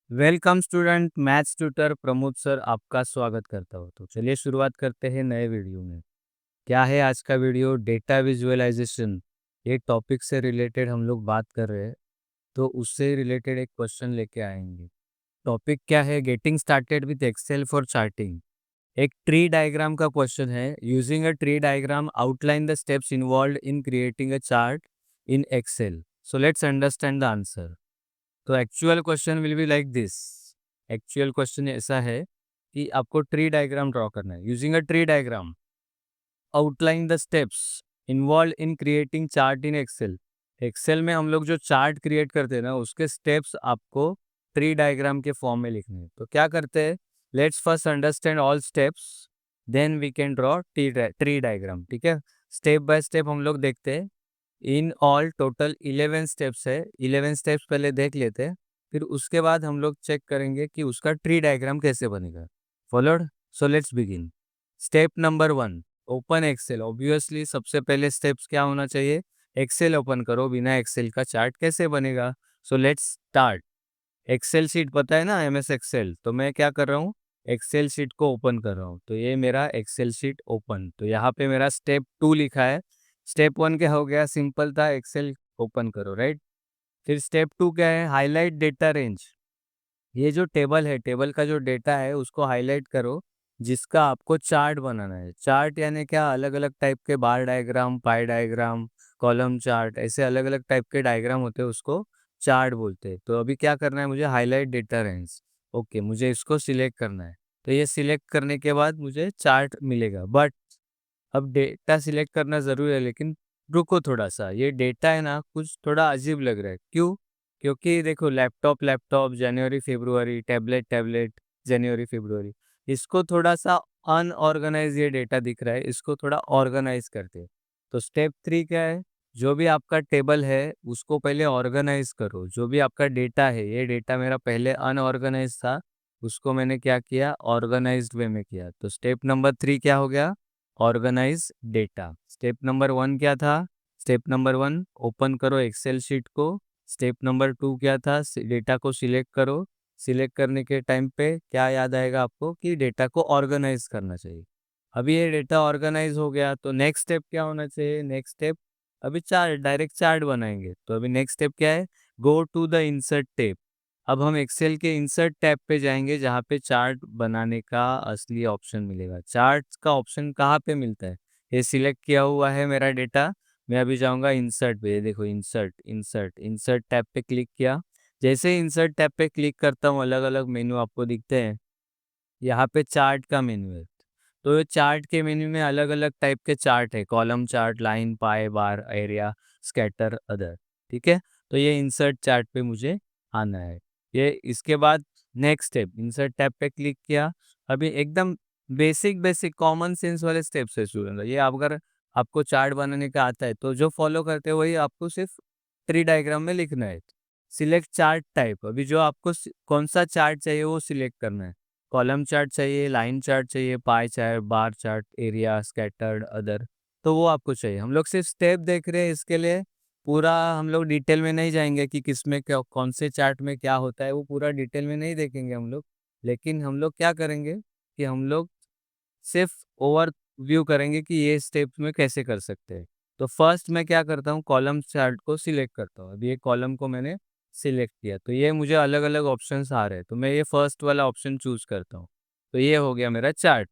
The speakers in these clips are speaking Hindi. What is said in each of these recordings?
Welcome student. Maths tutor Pramod sir आपका स्वागत करता हूँ। तो चलिए शुरुआत करते हैं नए वीडियो में। क्या है आज का वीडियो? Data visualisation. ये टॉपिक से रिलेटेड हम लोग बात कर रहे हैं, तो उससे रिलेटेड एक क्वेश्चन लेके आएंगे। टॉपिक क्या है? Getting started with Excel for charting. एक ट्री डायग्राम का क्वेश्चन है। Using a tree diagram outline the steps involved in creating a chart in Excel. So let's understand the answer. तो actual question will be like this. Actual question ऐसा है कि आपको ट्री डायग्राम ड्रॉ करना है। Using a tree diagram outline the steps involve in creating chart in Excel. Excel में हम लोग जो चार्ट क्रिएट करते हैं ना, उसके स्टेप्स आपको ट्री डायग्राम के फॉर्म में लिखने हैं। तो क्या करते हैं? Let's first understand all steps, then we can draw tree diagram. ठीक है, स्टेप बाय स्टेप हम लोग देखते हैं। इन ऑल टोटल 11 स्टेप्स है। 11 स्टेप्स पहले देख लेते हैं, फिर उसके बाद हम लोग चेक करेंगे कि उसका ट्री डायग्राम कैसे बनेगा। Followed? So let's begin. Step number 1, open Excel. Obviously सबसे पहले स्टेप्स क्या होना चाहिए? एक्सेल ओपन करो। बिना एक्सेल का चार्ट कैसे बनेगा? So let's start. Excel sheet पता है ना, एमएस एक्सेल। तो मैं क्या कर रहा हूँ? एक्सेल शीट को ओपन कर रहा हूँ। तो ये मेरा एक्सेल शीट ओपन। तो यहाँ पे मेरा स्टेप 2 लिखा है। स्टेप 1 क्या हो गया? सिंपल था, एक्सेल ओपन करो, राइट। फिर स्टेप 2 क्या है? Highlight data range. ये जो टेबल है, टेबल का जो डेटा है उसको हाईलाइट करो, जिसका आपको चार्ट बनाना है। चार्ट यानी क्या? अलग अलग टाइप के bar diagram, pie diagram, column chart, ऐसे अलग अलग टाइप के डायग्राम होते हैं, उसको चार्ट बोलते हैं। तो अभी क्या करना है मुझे? Highlight data range. ओके, मुझे इसको सिलेक्ट करना है। तो ये सिलेक्ट करने के बाद मुझे चार्ट मिलेगा। बट अब डेटा सिलेक्ट करना ज़रूरी है, लेकिन रुको थोड़ा सा। ये डेटा है ना, कुछ थोड़ा अजीब लग रहा है। क्यों? क्योंकि देखो, लैपटॉप लैपटॉप, जनवरी फरवरी, टैबलेट टैबलेट, जनवरी फरवरी, इसको थोड़ा सा अनऑर्गेनाइज ये डेटा दिख रहा है। इसको थोड़ा ऑर्गेनाइज करते हैं। तो स्टेप 3 क्या है? जो भी आपका टेबल है उसको पहले ऑर्गेनाइज करो। जो भी आपका डेटा है, ये डेटा मेरा पहले अनऑर्गेनाइज था, उसको मैंने क्या किया? ऑर्गेनाइज्ड वे में किया। तो स्टेप नंबर 3 क्या हो गया? Organise data. स्टेप नंबर 1 क्या था? स्टेप नंबर 1, ओपन करो एक्सेल शीट को। स्टेप नंबर 2 क्या था? डेटा को सिलेक्ट करो। सिलेक्ट करने के टाइम पे क्या याद आएगा आपको? कि डेटा को ऑर्गेनाइज करना चाहिए। अभी ये डेटा ऑर्गेनाइज हो गया, तो नेक्स्ट स्टेप क्या होना चाहिए? नेक्स्ट स्टेप, अभी चार्ट, डायरेक्ट चार्ट बनाएंगे। तो अभी नेक्स्ट स्टेप क्या है? Go to the insert tab. अब हम एक्सेल के इंसर्ट टैब पे जाएंगे, जहाँ पे चार्ट बनाने का असली ऑप्शन मिलेगा। चार्ट का ऑप्शन कहाँ पे मिलता है? ये सिलेक्ट किया हुआ है मेरा डेटा। मैं अभी जाऊंगा इंसर्ट पे। ये देखो, इंसर्ट इंसर्ट इंसर्ट टैब पे क्लिक किया। जैसे ही इंसर्ट टैब पे क्लिक करता हूँ, अलग अलग मेन्यू आपको दिखते हैं। यहाँ पे चार्ट का मेन्यू है। तो ये चार्ट के मेन्यू में अलग अलग टाइप के चार्ट है। कॉलम चार्ट, लाइन, पाई, बार, एरिया, स्कैटर, अदर। ठीक है, तो ये इंसर्ट चार्ट पे मुझे आना है। ये इसके बाद नेक्स्ट स्टेप, इंसर्ट टैब पे क्लिक किया। अभी एकदम बेसिक बेसिक कॉमन सेंस वाले स्टेप्स है स्टूडेंट। ये अगर आपको चार्ट बनाने का आता है तो जो फॉलो करते हैं वही आपको सिर्फ ट्री डायग्राम में लिखना है। Select chart type. अभी जो आपको कौन सा चार्ट चाहिए वो सिलेक्ट करना है। कॉलम चार्ट चाहिए, लाइन चार्ट चाहिए, pie chart, bar chart, area, scattered, other, तो वो आपको चाहिए। हम लोग सिर्फ स्टेप देख रहे हैं इसके लिए। पूरा हम लोग डिटेल में नहीं जाएंगे कि किसमें क्या, कौन से चार्ट में क्या होता है, वो पूरा डिटेल में नहीं देखेंगे हम लोग। लेकिन हम लोग क्या करेंगे कि हम लोग सिर्फ ओवर व्यू करेंगे कि ये स्टेप्स में कैसे कर सकते हैं। तो फर्स्ट मैं क्या करता हूँ? कॉलम चार्ट को सिलेक्ट करता हूँ। अभी ये कॉलम को मैंने सिलेक्ट किया, तो ये मुझे अलग अलग ऑप्शंस आ रहे हैं। तो मैं ये फर्स्ट वाला ऑप्शन चूज करता हूँ। तो ये हो गया मेरा चार्ट।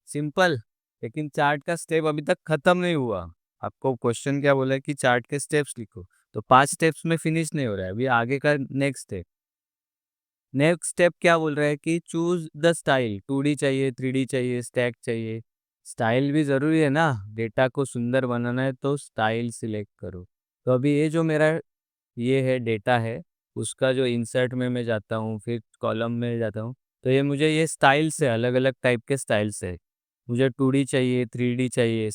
सिंपल। लेकिन चार्ट का स्टेप अभी तक खत्म नहीं हुआ। आपको क्वेश्चन क्या बोला है कि चार्ट के स्टेप्स लिखो। तो 5 स्टेप्स में फिनिश नहीं हो रहा है, अभी आगे का नेक्स्ट स्टेप। नेक्स्ट स्टेप क्या बोल रहा है कि चूज द स्टाइल। 2D चाहिए, 3D चाहिए, स्टैक चाहिए। स्टाइल भी जरूरी है ना, डेटा को सुंदर बनाना है तो स्टाइल सिलेक्ट करो। तो अभी ये जो मेरा ये है डेटा है, उसका जो इंसर्ट में मैं जाता हूँ, फिर कॉलम में जाता हूँ। तो ये मुझे ये स्टाइल से, अलग अलग टाइप के स्टाइल से, मुझे 2D चाहिए, 3D चाहिए,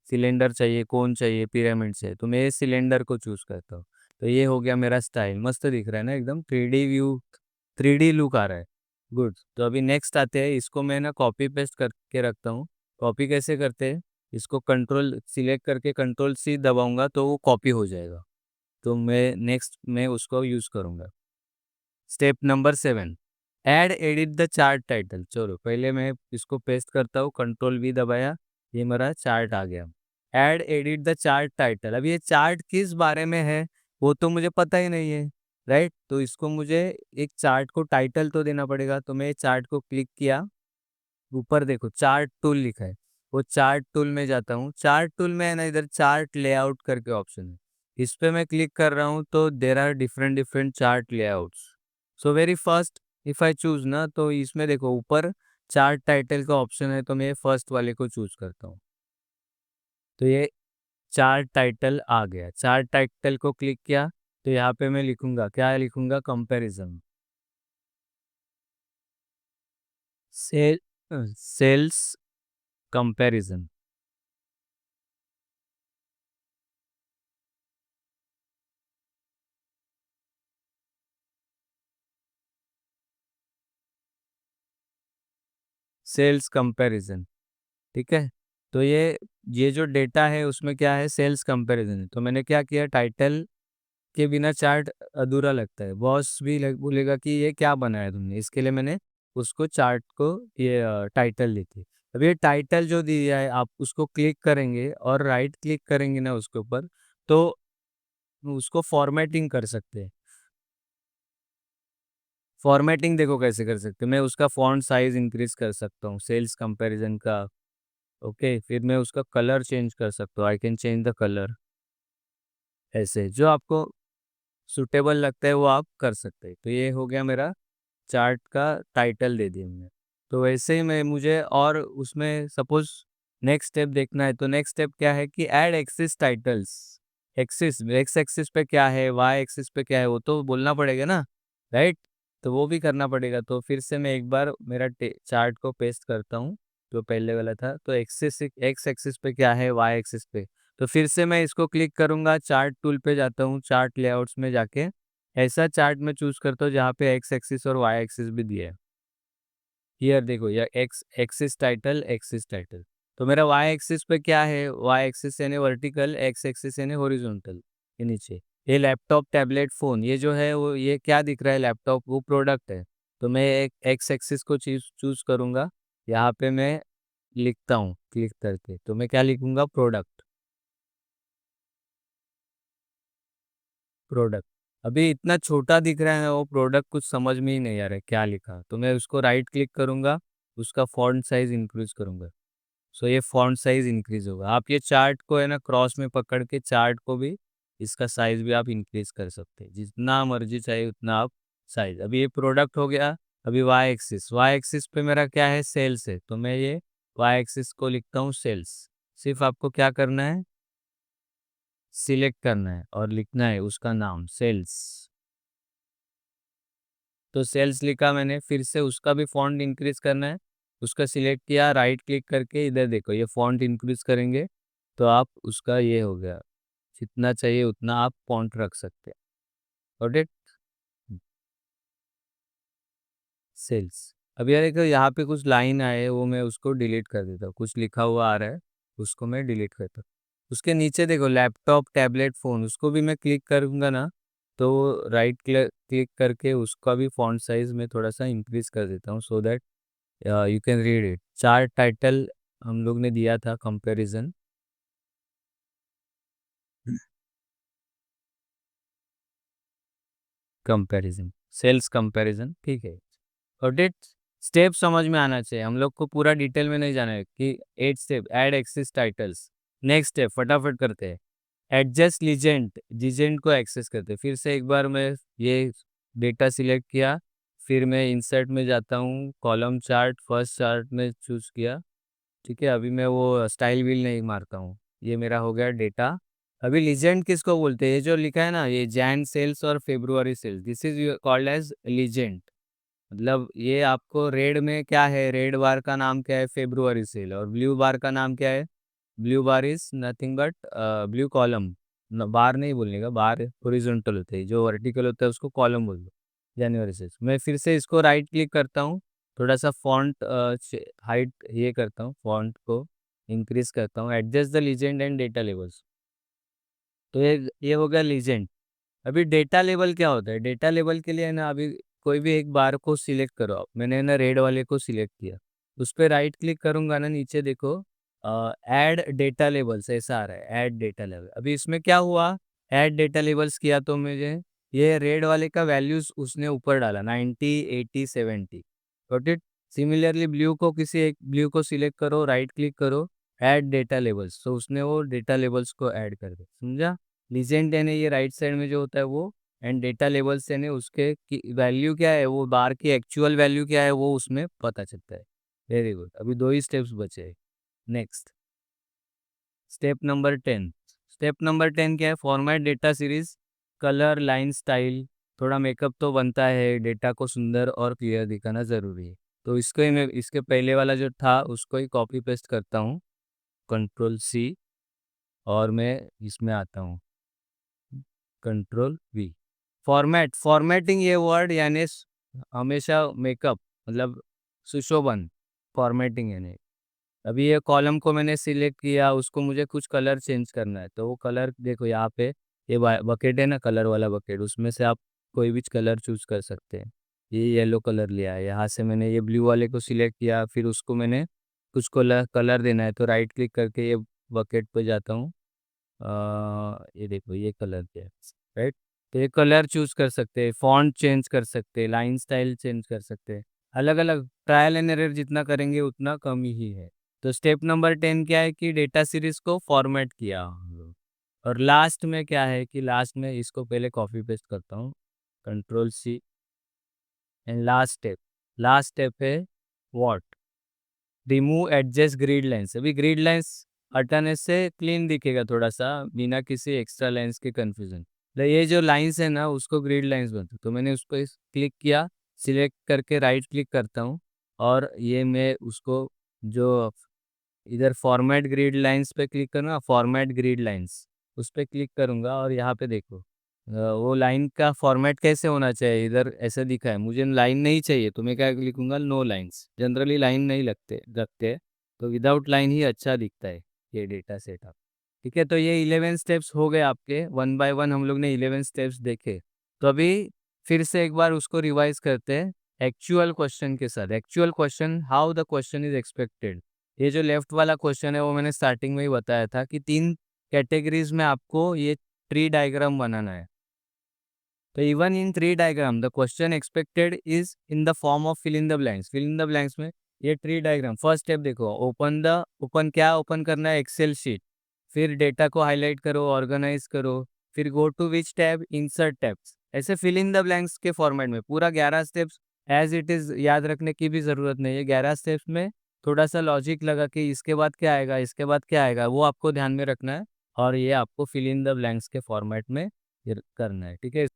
सिलेंडर चाहिए, कोन चाहिए, पिरामिड चाहिए। तो मैं ये सिलेंडर को चूज करता हूँ। तो ये हो गया मेरा स्टाइल। मस्त दिख रहा है ना, एकदम 3D व्यू, 3D लुक आ रहा है। गुड। तो अभी नेक्स्ट आते हैं। इसको मैं ना कॉपी पेस्ट करके रखता हूँ। कॉपी कैसे करते हैं? इसको कंट्रोल सिलेक्ट करके कंट्रोल सी दबाऊंगा तो वो कॉपी हो जाएगा। तो मैं नेक्स्ट में उसको यूज़ करूँगा। Step number 7, add edit the chart title. चलो पहले मैं इसको पेस्ट करता हूँ, कंट्रोल वी दबाया, ये मेरा चार्ट आ गया। Add edit the chart title, अब ये चार्ट किस बारे में है वो तो मुझे पता ही नहीं है, राइट। तो इसको मुझे एक चार्ट को टाइटल तो देना पड़ेगा। तो मैं चार्ट को क्लिक किया, ऊपर देखो चार्ट टूल लिखा है, वो चार्ट टूल में जाता हूँ। चार्ट टूल में है ना, इधर चार्ट लेआउट करके ऑप्शन है, इस पे मैं क्लिक कर रहा हूँ तो there are different different chart layouts. So very first if I choose ना, तो इसमें देखो ऊपर चार्ट टाइटल का ऑप्शन है, तो मैं फर्स्ट वाले को चूज करता हूँ। तो ये चार्ट टाइटल आ गया। चार्ट टाइटल को क्लिक किया तो यहाँ पे मैं लिखूंगा, क्या लिखूंगा, comparison, sale sales comparison. Sales comparison, ठीक है। तो ये जो डेटा है उसमें क्या है, सेल्स कंपैरिजन है। तो मैंने क्या किया, टाइटल के बिना चार्ट अधूरा लगता है, बॉस भी बोलेगा कि ये क्या बनाया तुमने, इसके लिए मैंने उसको चार्ट को ये टाइटल दी थी। अब ये टाइटल जो दिया है, आप उसको क्लिक करेंगे और राइट क्लिक करेंगे ना उसके ऊपर, तो उसको फॉर्मेटिंग कर सकते हैं। फॉर्मेटिंग देखो कैसे कर सकते हैं, मैं उसका फॉन्ट साइज इंक्रीज कर सकता हूँ सेल्स कंपैरिजन का। ओके, फिर मैं उसका कलर चेंज कर सकता हूँ, I can change the colour. ऐसे जो आपको सुटेबल लगता है वो आप कर सकते हैं। तो ये हो गया मेरा चार्ट का टाइटल दे दिया मैंने। तो वैसे ही मैं मुझे और उसमें सपोज नेक्स्ट स्टेप देखना है, तो नेक्स्ट स्टेप क्या है कि add axis titles. Axis, x axis पे क्या है, वाई एक्सिस पे क्या है, वो तो बोलना पड़ेगा ना, राइट। तो वो भी करना पड़ेगा। तो फिर से मैं एक बार मेरा चार्ट को पेस्ट करता हूँ, जो पहले वाला था। तो एक्सिस, एक्स एक्सिस पे क्या है, वाई एक्सिस पे। तो फिर से मैं इसको क्लिक करूंगा, चार्ट टूल पे जाता हूँ, चार्ट लेआउट्स में जाके ऐसा चार्ट में चूज करता हूँ जहाँ पे एक्स एक्सिस और वाई एक्सिस भी दिया है। हियर देखो, ये x axis title, axis title. तो मेरा वाई एक्सिस पे क्या है, वाई एक्सिस यानी वर्टिकल, एक्स एक्सिस यानी हॉरिजॉन्टल, ये नीचे। ये लैपटॉप, टैबलेट, फोन, ये जो है वो ये क्या दिख रहा है, लैपटॉप, वो प्रोडक्ट है। तो मैं एक एक्स एक्सिस को चीज चूज करूंगा, यहाँ पे मैं लिखता हूँ क्लिक करके, तो मैं क्या लिखूंगा, प्रोडक्ट, प्रोडक्ट। अभी इतना छोटा दिख रहा है वो प्रोडक्ट, कुछ समझ में ही नहीं आ रहा है क्या लिखा। तो मैं उसको राइट क्लिक करूंगा, उसका फॉन्ट साइज इंक्रीज करूंगा। सो ये फॉन्ट साइज इंक्रीज होगा। आप ये चार्ट को है ना क्रॉस में पकड़ के चार्ट को भी, इसका साइज भी आप इंक्रीज कर सकते हैं, जितना मर्जी चाहिए उतना आप साइज। अभी ये प्रोडक्ट हो गया। अभी वाई एक्सिस, वाई एक्सिस पे मेरा क्या है, सेल्स है। तो मैं ये वाई एक्सिस को लिखता हूँ सेल्स। सिर्फ आपको क्या करना है, सिलेक्ट करना है और लिखना है उसका नाम, सेल्स। तो सेल्स लिखा मैंने, फिर से उसका भी फॉन्ट इंक्रीज करना है। उसका सिलेक्ट किया, राइट क्लिक करके इधर देखो, ये फॉन्ट इंक्रीज करेंगे तो आप उसका ये हो गया, जितना चाहिए उतना आप फॉन्ट रख सकते हैं। Got it. सेल्स। अब यार देखो यहाँ पे कुछ लाइन आए हैं, वो मैं उसको डिलीट कर देता हूँ, कुछ लिखा हुआ आ रहा है उसको मैं डिलीट करता हूँ। उसके नीचे देखो लैपटॉप, टैबलेट, फोन, उसको भी मैं क्लिक करूंगा ना, तो राइट क्लिक करके उसका भी फॉन्ट साइज में थोड़ा सा इंक्रीज कर देता हूँ, so that you can read it. Chart title हम लोग ने दिया था, कंपैरिजन, कंपैरिजन, सेल्स कंपैरिजन, ठीक है। और डेट स्टेप समझ में आना चाहिए, हम लोग को पूरा डिटेल में नहीं जाना है कि 8 step, add axis titles. Next step फटाफट करते हैं, एडजस्ट लीजेंड, लीजेंड को एक्सेस करते हैं। फिर से एक बार मैं ये डेटा सिलेक्ट किया, फिर मैं इंसर्ट में जाता हूँ, कॉलम चार्ट, फर्स्ट चार्ट में चूज किया, ठीक है। अभी मैं वो स्टाइल व्हील नहीं मारता हूँ, ये मेरा हो गया डेटा। अभी लीजेंड किसको बोलते हैं, ये जो लिखा है ना, ये जैन सेल्स और February sales, this is called as legend. मतलब ये आपको रेड में क्या है, रेड बार का नाम क्या है, फेब्रुआरी सेल, और ब्लू बार का नाम क्या है, blue bar is nothing but blue column. Bar नहीं बोलने का, बार हॉरिजॉन्टल होते हैं, जो वर्टिकल होता है उसको कॉलम बोल दो। जनवरी से मैं फिर से इसको राइट क्लिक करता हूँ, थोड़ा सा फॉन्ट हाइट ये करता हूँ, फॉन्ट को इंक्रीज करता हूँ, adjust the legend and data levels. तो ये हो गया लीजेंड। अभी डेटा लेवल क्या होता है, डेटा लेवल के लिए है ना, अभी कोई भी एक बार को सिलेक्ट करो आप, मैंने ना रेड वाले को सिलेक्ट किया, उस पर राइट क्लिक करूंगा ना, नीचे देखो ऐड डेटा लेबल्स ऐसा आ रहा है, ऐड डेटा लेवल। अभी इसमें क्या हुआ, ऐड डेटा लेबल्स किया तो मुझे ये रेड वाले का वैल्यूज उसने ऊपर डाला 90 80 70, गॉट इट। सिमिलरली ब्लू को किसी एक ब्लू को सिलेक्ट करो, राइट क्लिक करो, ऐड डेटा लेबल्स, तो उसने वो डेटा लेबल्स को ऐड कर दिया, समझा। लीजेंड यानी ये राइट साइड में जो होता है वो, एंड डेटा लेबल्स यानी उसके वैल्यू क्या है, वो बार की एक्चुअल वैल्यू क्या है वो उसमें पता चलता है। वेरी गुड, अभी 2 ही स्टेप्स बचे। Next step number 10। Step number 10 क्या है, format data series, colour line style. थोड़ा मेकअप तो बनता है, डेटा को सुंदर और क्लियर दिखाना ज़रूरी है, तो इसको ही मैं इसके पहले वाला जो था उसको ही कॉपी पेस्ट करता हूँ, कंट्रोल C, और मैं इसमें आता हूँ, कंट्रोल V। फॉर्मेटिंग ये वर्ड यानी हमेशा मेकअप, मतलब सुशोभन, फॉर्मेटिंग यानी। अभी ये कॉलम को मैंने सिलेक्ट किया, उसको मुझे कुछ कलर चेंज करना है, तो वो कलर देखो यहाँ पे, ये बकेट है ना, कलर वाला बकेट, उसमें से आप कोई भी कलर चूज कर सकते हैं। ये येलो कलर लिया है, यहाँ से मैंने ये ब्लू वाले को सिलेक्ट किया, फिर उसको मैंने कुछ कलर कलर देना है, तो राइट क्लिक करके ये बकेट पे जाता हूँ। ये देखो ये कलर क्या है, राइट। तो ये कलर चूज कर सकते हैं, फॉन्ट चेंज कर सकते हैं, लाइन स्टाइल चेंज कर सकते हैं, अलग अलग ट्रायल एंड एरर जितना करेंगे उतना कम ही है। तो स्टेप नंबर 10 क्या है कि डेटा सीरीज को फॉर्मेट किया हम लोग। और लास्ट में क्या है कि लास्ट में इसको पहले कॉपी पेस्ट करता हूँ, control C, and last step है what, remove adjust grid lines. अभी ग्रिड लाइंस हटाने से क्लीन दिखेगा थोड़ा सा, बिना किसी एक्स्ट्रा लाइंस के कंफ्यूजन। तो ये जो लाइंस है ना उसको ग्रिड लाइंस बनते, तो मैंने उस पर क्लिक किया, सिलेक्ट करके राइट क्लिक करता हूँ, और ये मैं उसको जो इधर फॉर्मेट ग्रिड लाइंस पे क्लिक करूँगा, फॉर्मेट ग्रिड लाइंस उस पर क्लिक करूँगा, और यहाँ पे देखो वो लाइन का फॉर्मेट कैसे होना चाहिए, इधर ऐसा दिखा है, मुझे लाइन नहीं चाहिए तो मैं क्या लिखूंगा, नो लाइंस। जनरली लाइन नहीं रखते, तो विदाउट लाइन ही अच्छा दिखता है ये डेटा सेटअप। ठीक है, तो ये 11 स्टेप्स हो गए आपके, वन बाय वन हम लोग ने 11 स्टेप्स देखे। तो अभी फिर से एक बार उसको रिवाइज करते हैं एक्चुअल क्वेश्चन के साथ। Actual question, how the question is expected. ये जो लेफ्ट वाला क्वेश्चन है वो मैंने स्टार्टिंग में ही बताया था कि 3 कैटेगरीज में आपको ये ट्री डायग्राम बनाना है। तो even in tree diagram the question expected is in the form of fill in the blanks. Fill in the blanks में ये ट्री डायग्राम, फर्स्ट स्टेप देखो, ओपन करना है एक्सेल शीट, फिर डेटा को हाईलाइट करो, ऑर्गेनाइज करो, फिर go to which tab, insert tabs, ऐसे फिल इन द ब्लैंक्स के फॉर्मेट में पूरा 11 स्टेप्स एज इट इज याद रखने की भी जरूरत नहीं है। 11 स्टेप्स में थोड़ा सा लॉजिक लगा कि इसके बाद क्या आएगा, इसके बाद क्या आएगा, वो आपको ध्यान में रखना है, और ये आपको फिल इन द ब्लैंक्स के फॉर्मेट में करना है। ठीक है,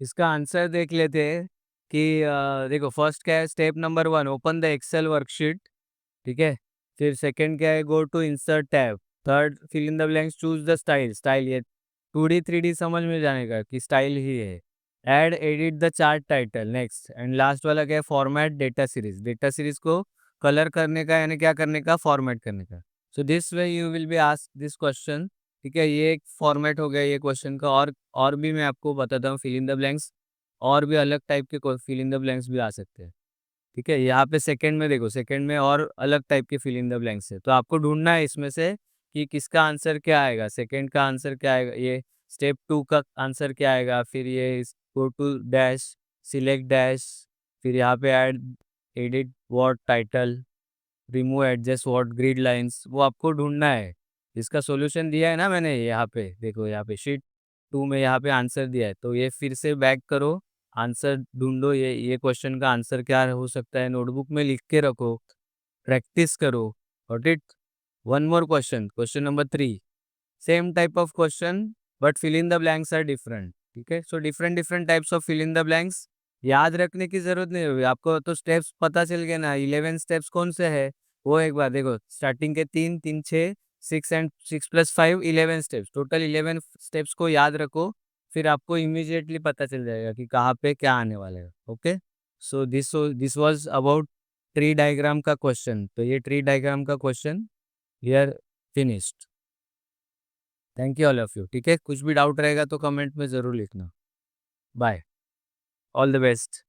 इसका आंसर देख लेते हैं कि देखो फर्स्ट क्या है, step number 1, open the excel worksheet. ठीक है, फिर सेकंड क्या है, go to insert tab. Third, fill in the blanks, choose the style. Style ये 2D 3D समझ में जाने का कि स्टाइल ही है। Add edit the chart title. Next and last वाला क्या है, format data series. Data series को कलर करने का यानी क्या करने का, फॉर्मेट करने का। So this way you will be ask this question. ठीक है, ये एक फॉर्मेट हो गया ये क्वेश्चन का, और भी मैं आपको बताता हूँ फिल इन द ब्लैंक्स, और भी अलग टाइप के फिल इन द ब्लैंक्स भी आ सकते हैं। ठीक है, यहाँ पे सेकंड में देखो, सेकंड में और अलग टाइप के फिल इन द ब्लैंक्स है, तो आपको ढूंढना है इसमें से कि किसका आंसर क्या आएगा, सेकंड का आंसर क्या आएगा, ये स्टेप 2 का आंसर क्या आएगा, फिर ये go to dash, select dash, फिर यहाँ पे add edit word title, remove adjust word grid lines, वो आपको ढूंढना है। इसका सॉल्यूशन दिया है ना मैंने, यहाँ पे देखो, यहाँ पे शीट 2 में यहाँ पे आंसर दिया है, तो ये फिर से बैक करो, आंसर ढूंढो, ये क्वेश्चन का आंसर क्या हो सकता है, नोटबुक में लिख के रखो, प्रैक्टिस करो। Got it. One more question, question number 3, same type of question but fill in the blanks are different. ठीक है, so different different types of fill in the blanks याद रखने की जरूरत नहीं होगी आपको, तो स्टेप्स पता चल गए ना, 11 स्टेप्स कौन से है वो एक बार देखो, स्टार्टिंग के 3 3 6 6 and 6 plus 5 11 steps, total 11 steps को याद रखो, फिर आपको इमीडिएटली पता चल जाएगा कि कहाँ पे क्या आने वाला है। Okay, so this was about tree diagram का क्वेश्चन। तो ये ट्री डायग्राम का question here finished. Thank you all of you. ठीक है, कुछ भी डाउट रहेगा तो कमेंट में ज़रूर लिखना। Bye, all the best.